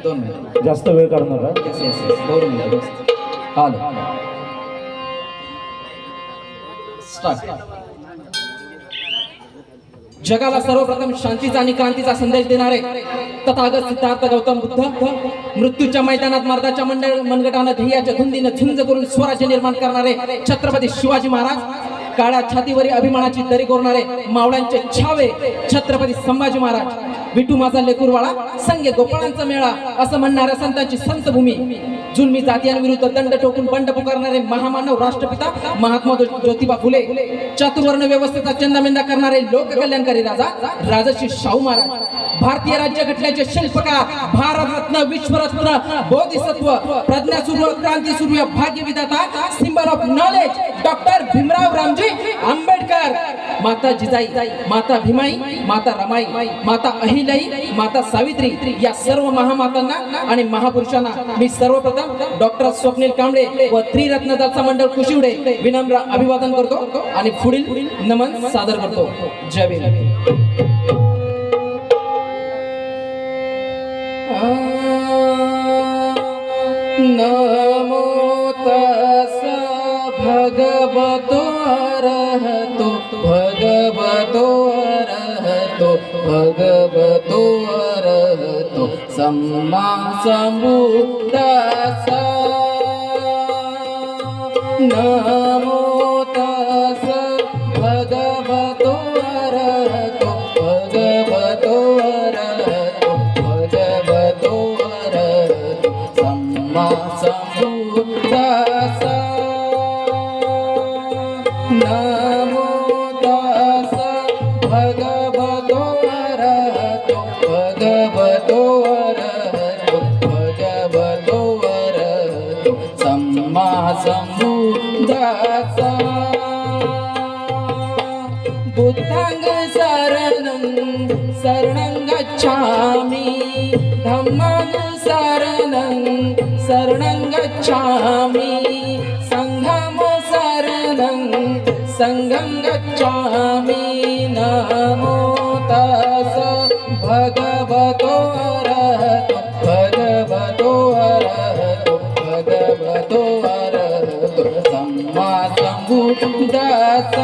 2 minute. जास्त वेळ काढू नका. Yes yes yes 2 minute. Hello start. जगाला सर्वप्रथम शांतीचा आणि क्रांतीचा संदेश देणारे तथागत सिद्धार्थ गौतम बुद्ध मृत्यूच्या मैदानात मर्दाच्या मनगटानं ध्येयाच्या धुंदीनं झुंज करून स्वराज्य निर्माण करणारे छत्रपती शिवाजी महाराज काळ्या छातीवरील अभिमानाची दरी कोरणारे मावळ्यांचे छावे छत्रपती संभाजी महाराज विठू माझा लेकूरवाळा संघ गोपाळांचा मेळा असं म्हणणाऱ्या संतांची संतभूमी जुलमी जातीयांविरुद्ध दंड टोकून बंड पुकारणारे महामानव राष्ट्रपिता महात्मा ज्योतिबा फुले चातुर्वर्ण व्यवस्थेचा चंदामेंदा करणारे लोककल्याणकारी राजा राजर्षी शाहू महाराज भारतीय राज्यघटनेचे शिल्पकार भारतरत्न विश्वरत्न बोधिसत्व प्रज्ञासूर्य क्रांतीसूर्य भाग्यविधाता symbol of knowledge doctor Bhimrao Ramji Ambedkar माता जिजाई माता भीमाई माता रमाई माता अहिल्याई माता सावित्री या सर्व महामातांना आणि महापुरुषांना मी सर्वप्रथम डॉक्टर स्वप्नील कांबळे व त्रिरत्न दलसा मंडळ कुशिवडे विनम्र अभिवादन करतो आणि पुढील नमन सादर करतो. जय भीम. नमो तस भगवतो अरहतो भगवतो अरहतो भगवतो अरहतो सम्मा सम्बुद्धास. नमो तस भगवतो अरहतो भगवतो अरहतो भगवतो अरहतो सम्मा सम्बुद्धास. नमो तस भगवतो अरहतो भगवतो अरहतो भगवतो अरहतो सम्मा सम्बुद्धास. बुद्धांग शरणं शरणं गच्छामि धम्मांग शरणं शरणं गच्छामि संघं शरणं संघं गच्छामि. नमो तस भगवतो अरहतो भगवतो अरहतो भगवतो अरहतो सम्मा सम्बुद्धास.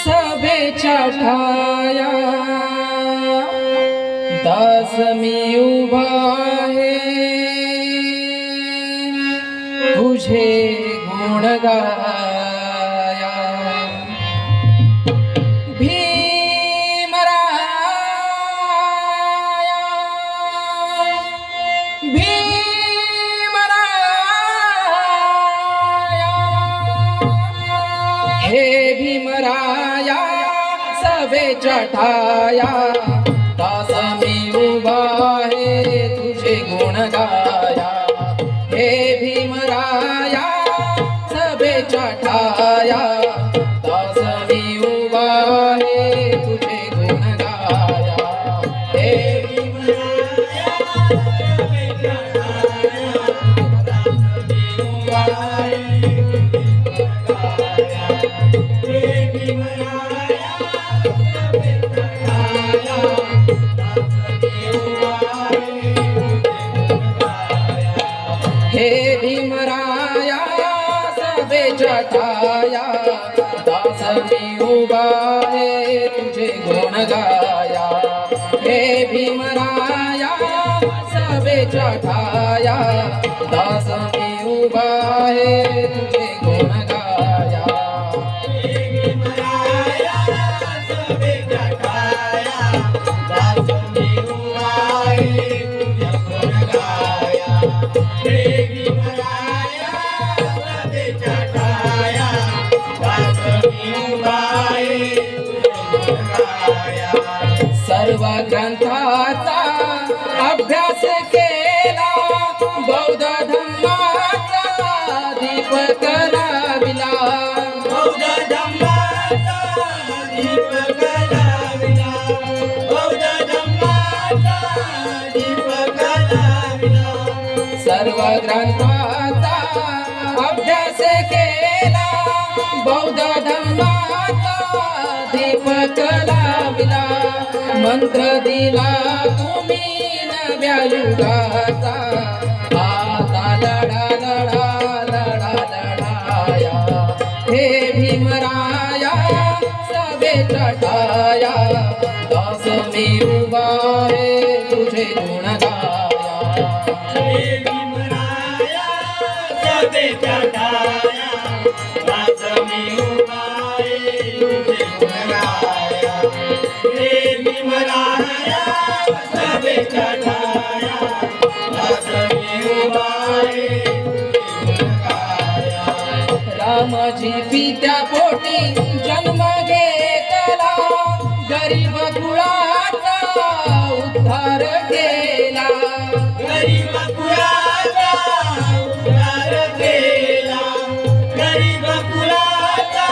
सभेच्या ठाया दास मी उभा आहे तुझे गुण गाया सभेच्या ठाया दास मी उभा आहे तुझे गुण गाया हे भीमराया सभेच्या ठाया दास मी उभा आहे तुझे गुण गाया हे भीमराया सभेच्या ठाया दास मी उभा आहे हे भीमराया सभेच्या ठाया दास मी उभा आहे तुझे गुण गाया हे भीमराया सभेच्या ठाया दास मी उभा आहे तुझे गुण गाया हे भीमराया सभेच्या ठाया दास मी उभा आहे तुझे गुण गाया हे भीमराया सभेच्या ठाया दास मी उभा आहे तुझे गुण गाया सर्व ग्रंथाचा अभ्यास केला बौद्ध धम्माचा दीपक लाविला बौद्ध धम्माचा दीपक लाविला बौद्ध धम्माचा दीपक लाविला सर्व ग्रंथाचा अभ्यास केला बौद्ध धम्माचा दीपक लाविला मंत्र दिला तुम्ही नव्या युगाचा आता लढा लढा लढा लढाया हे भीमराया सभेच्या ठाया दास मी उभा आहे तुझे गुण गाया हे भीमराया सभेच्या ठाया दास मी उभा आहे तुझे गुण गाया हे भीमराया सभेच्या ठाया दास मी उभा आहे तुझे गुण गाया रामाजी पित्या पोटी जन्म घेतला गरीब कुळाचा उद्धार केला गरीब कुळाचा उद्धार केला गरीब कुळाचा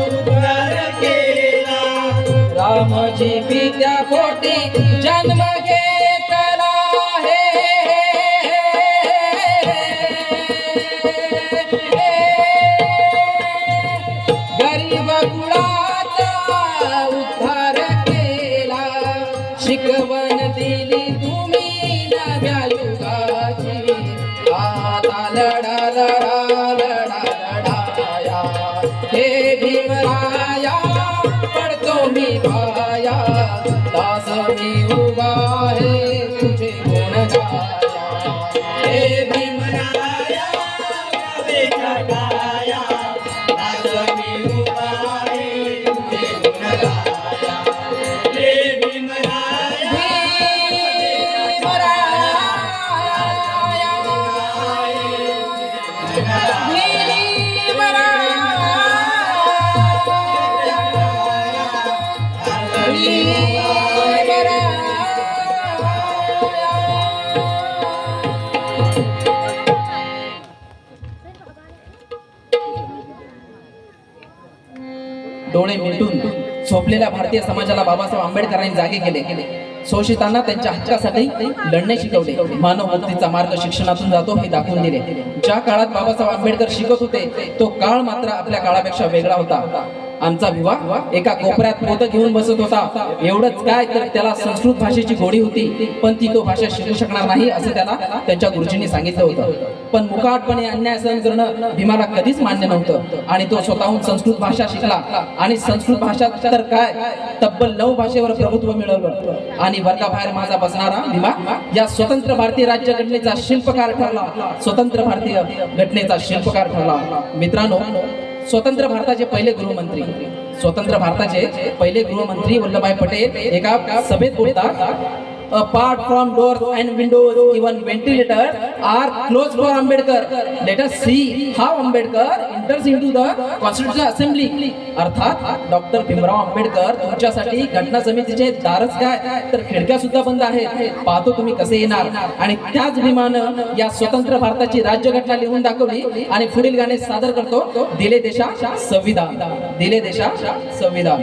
उद्धार केला रामजी पित्या पोटी जन्म घेतला गरीब कुळाचा उद्धार केला शिकवण दिली तुम्ही नव्या युगाची आता लढा लढा लढा लढाया हे भीमराया पडतो मी पाया दास मी उभा आहे तुझे गुण गाया हे भीमराया सभेच्या ठाया दास मी उभा आहे तुझे गुण गाया हे भीमराया डोळे मिटून झोपलेल्या भारतीय समाजाला बाबासाहेब आंबेडकरांनी जागे केले शोषितांना त्यांच्या हक्कासाठी लढणे शिकवले मानव मुक्तीचा मार्ग शिक्षणातून जातो हे दाखवून दिले ज्या काळात बाबासाहेब आंबेडकर शिकत होते तो काळ मात्र आपल्या काळापेक्षा वेगळा होता आमचा विवाह एका कोपऱ्यात मोदक घेऊन बसत होता एवढंच काय तर त्याला संस्कृत भाषेची गोडी होती पण ती तो भाषा शिकू शकणार नाही असं त्याला त्यांच्या गुरुजींनी सांगितलं होतं पण मुकाटपणे अन्याय सहन करणं भीमाला कधीच मान्य नव्हतं आणि तो स्वतःहून संस्कृत भाषा शिकला आणि संस्कृत भाषा तर काय तब्बल 9 भाषेवर प्रभुत्व मिळवलं आणि वर्गाबाहेर माझा बसणारा भीमा या स्वतंत्र भारतीय राज्यघटनेचा शिल्पकार ठरला स्वतंत्र भारतीय घटनेचा शिल्पकार ठरला मित्रांनो स्वतंत्र भारताचे पहिले गृहमंत्री वल्लभभाई पटेल एका सभेत बोलतात apart from doors and windows even ventilators are closed for Ambedkar let us see how Ambedkar enters into the constitution assembly. अर्थात डॉक्टर भीमराव आंबेडकर तुमच्यासाठी घटना समितीचे दारच काय तर खिडक्या सुद्धा बंद आहेत. पाहतो तुम्ही कसे येणार. आणि त्याच भीमानं या स्वतंत्र भारताची राज्यघटना लिहून दाखवली आणि पुढील गाणे सादर करतो. दिले देशा संविधान, दिले देशा संविधान.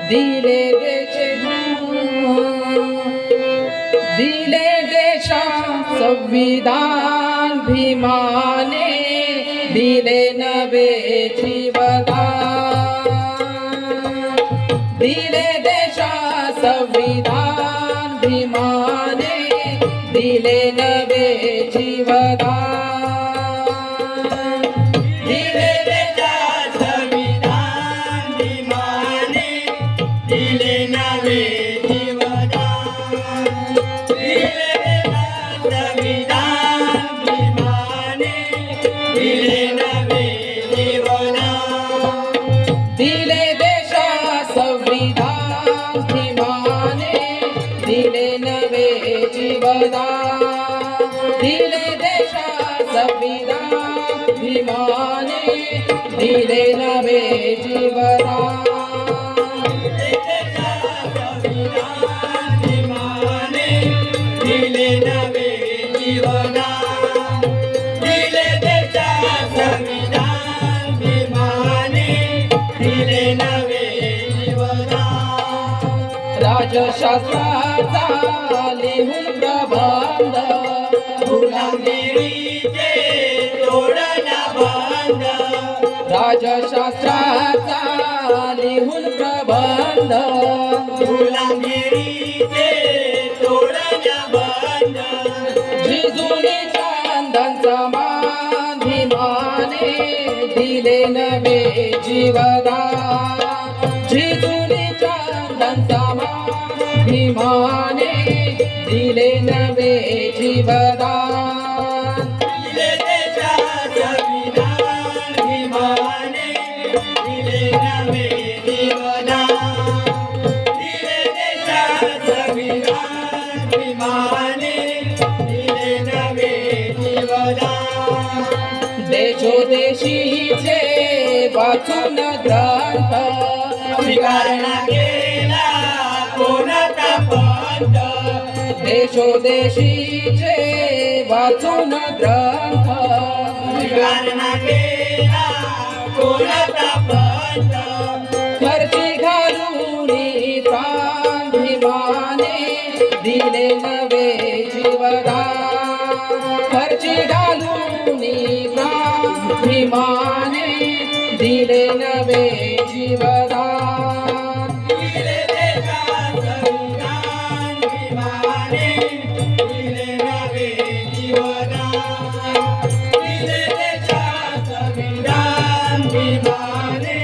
दिले देशा संविधान भीमाने दिले नवे जीवदान. दिले देशा संविधान भीमाने दिले नवे जीवदान. दिले देशा संविधान भीमाने दिले नवे जीवदान. दिले देशा संविधान भीमाने दिले नवे जीवदान. दिले देशा संविधान भीमाने दिले नवे जीवदान. दिले देशा संविधान भीमाने दिले नवे जीवदान. दिले नवे जीवदान. दिले देशा संविधान भीमाने दिले नवे जीवदान. राजशास्त्राचा लिहून प्रबंध गुलामगिरीचे तोडना बंद. राजशास्त्राचा लिहून प्रबंध गुलामगिरीचे तोडना बंद. जिजुनी चांदांचा मान भीमाने दिले नवे जीवदान. जिजुनी चांदांचा मान भीमाने दिले नवे जीवदान. दिले देशा संविधान भीमाने दिले नवे जीवदान. दिले देशा संविधान भीमाने दिले नवे जीवदान. देशोदेशीचे वाचून ग्रंथ स्वीकारणा केला कोणता पंथ. देशोदेशीचे वाचून ग्रंथ स्वीकारणा केला कोणता पंथ. खर्ची घालून प्राण भीमाने दिले नवे जीवदान. खर्ची घालून प्राण भीमाने दिले नवे जीवदान. दिले देशा संविधान भीमाने दिले नवे जीवदान. दिले देशा संविधान भीमाने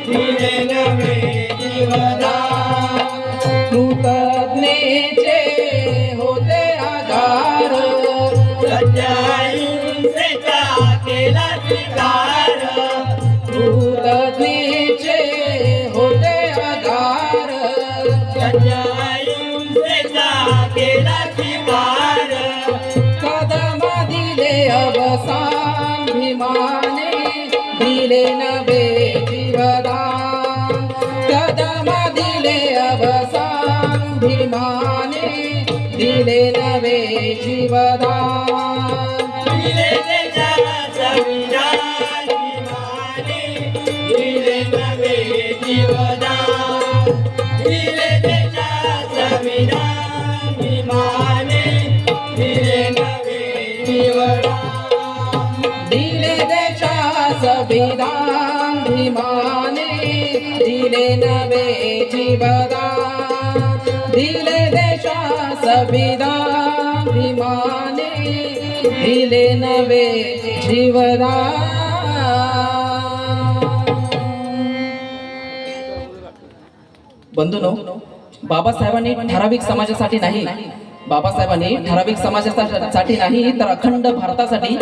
दिले नवे जीवदान. कृतज्ञतेचे होते आधार सत्याहिंसेचा केला स्वीकार. कृतज्ञतेचे होते आधार सत्याहिंसेचा केला स्वीकार. कदम दिले अवसान भीमाने दिले नवे जीवदान. कदम दिले अवसान भीमाने दिले नवे जीवदान. दिले देशा संविधान भीमाने दिले नवे जीवदान. दिले देशा संविधान भीमाने दिले नवे जीवदान. दिले देशा संविधान भीमाने दिले नवे जीवदान. दिले देशा संविधान भीमाने दिले नवे जीवदान. बंधूनो, बाबासाहेबांनी ठराविक समाजासाठी नाही बाबासाहेबांनी ठराविक समाजासाठी नाही तर अखंड भारतासाठी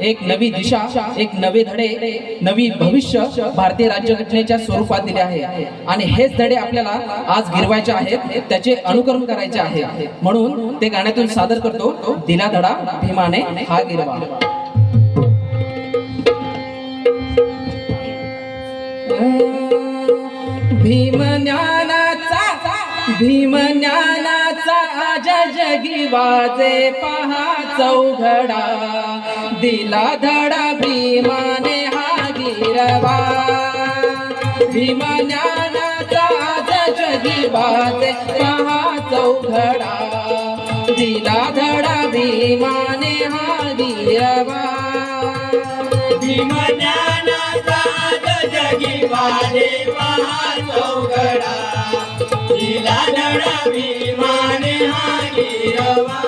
एक नवी दिशा, एक नवे धडे, नवी भविष्य भारतीय राज्यघटनेच्या स्वरूपात दिले आहे आणि हेच धडे आपल्याला आज गिरवायचे आहेत, त्याचे अनुकरण करायचे आहे. म्हणून ते गाण्यातून सादर करतो, दिला धडा भीमाने हा गिरवा. भीम ज्ञानाचा जगी वाजे पहा चौघडा, दिला धडा भीमाने हा गिरवा. भीम ज्ञानाचा जगी वाजे पहा चौघडा, दिला धडा भीमाने हा गिरवा. भीम ज्ञानाचा जगी वाजे पहा चौघडा, दिला धडा भीमाने हा गिरवा.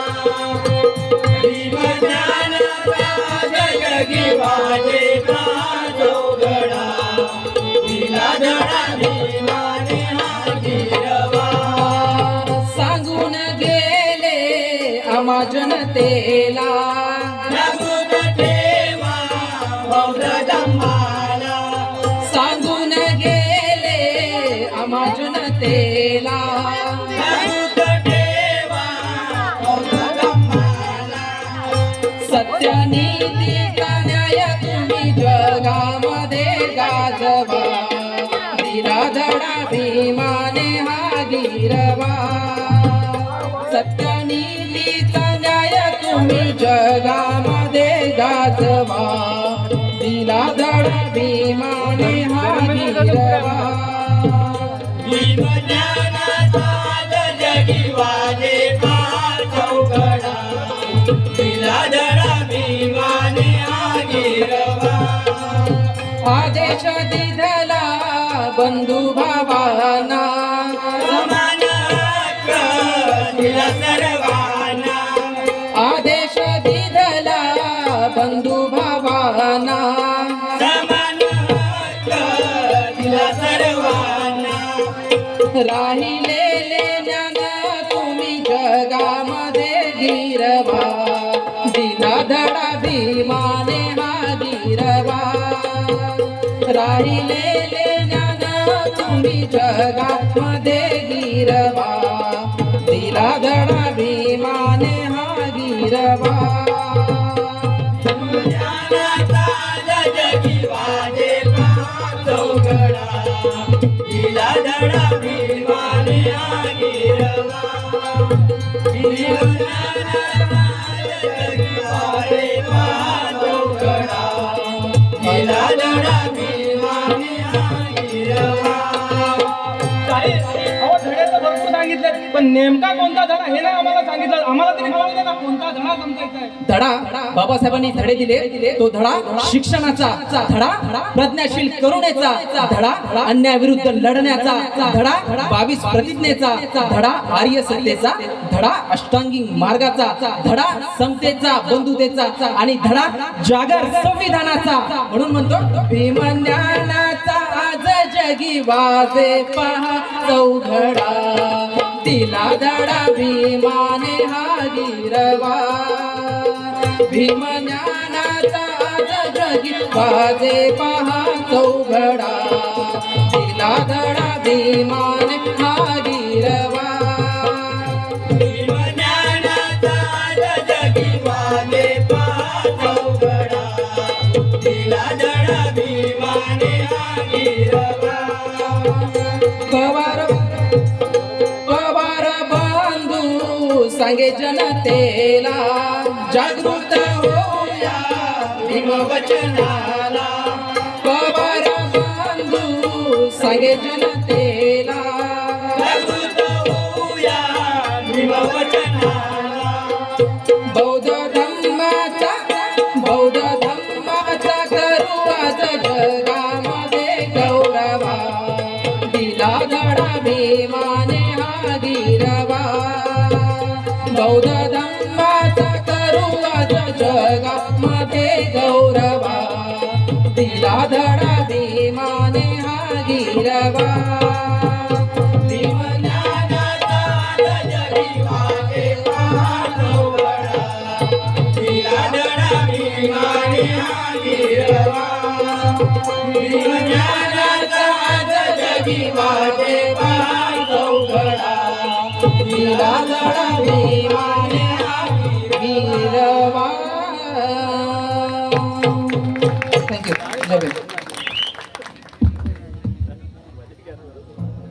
भीम ज्ञानाचा जगी वाजे पहा चौघडा, दिला धडा भीमाने हा गिरवा. सांगून गेले आम्हा जनतेला, सांगून ठेवा बौद्ध धम्माला. सांगून गेले आम्हा जनतेला, सांगून ठेवा बौद्ध धम्माला. सत्य नीतीचा न्याय तुम्ही जगामध्ये गाजवा, दिला धडा भीमाने हा गिरवा. सत्य नीतीचा न्याय तुम्ही जगामध्ये गाजवा, दिला धडा भीमाने हा गिरवा. भीम ज्ञानाचा जगी वाजे पहा चौघडा, दिला धडा भीमाने हा गिरवा. आदेश दिधला बंधू भावांना, समान हक्क दिला सर्वांना. आदेश दिधला बंधू भावांना, समान हक्क दिला सर्वांना. राहिलेले ज्ञान तुम्ही जगामध्ये गिरवा, दिला धडा भीमाने हा गिरवा. राहिलेले ज्ञान तुम्ही जगामध्ये गिरवा, दिला धडा भीमाने हा गिरवा. ज्ञानाचा जगी वाजे पहा चौघडा, दिला धडा भीमाने हा गिरवा. भीम ज्ञानाचा जगी वाजे पहा चौघडा, दिला धडा भीमाने हा गिरवा. अहो धडे तर भरपूर सांगितले, पण नेमका कोणता धडा हे नाही आम्हाला सांगितलं. आम्हाला तरी कळू दे ना कोणता धडा समजायचा आहे. धडा बाबासाहेबांनी धडे दिले, तो धडा शिक्षणाचा धडा, प्रज्ञाशील करुणेचा धडा, अन्यायाविरुद्ध लढण्याचा धडा, 22 प्रतिज्ञेचा धडा, आर्य सत्तेचा धडा, अष्टांगिक मार्गाचा धडा, समतेचा, बंधुतेचा आणि धडा जागर संविधानाचा. म्हणून म्हणतो भीम ज्ञानाचा आज जगी वाजे पहा चौघडा, दिला धडा भीमाने हा गिरवा. भीम ज्ञानाचा आज जगी वाजे पहा चौघडा, दिला धडा भीमाने हा गिरवा. भीम ज्ञानाचा जगी वाजे पहा चौघडा, दिला धडा भीमाने हा गिरवा. पवार बंधू सांगे जनतेला, जागृत होऊया भीम वचनाला. पवार बंधू सांगे जनतेला, जागृत होऊया भीम वचनाला. बौद्ध धम्माचा करू आज जगामध्ये गौरवा, दिला धडा भीमाने हा गिरवा. बौद्ध धम्माचा करू आज जगामध्ये गौरवा, दिला धडा भीमाने हा गिरवा. भीम ज्ञानाचा जगी वाजे पहा ज्ञानाचा आज जगी वाजे चौघडा वीरा जडा भीमाने वीरवा. थँक्यू. जय भीम.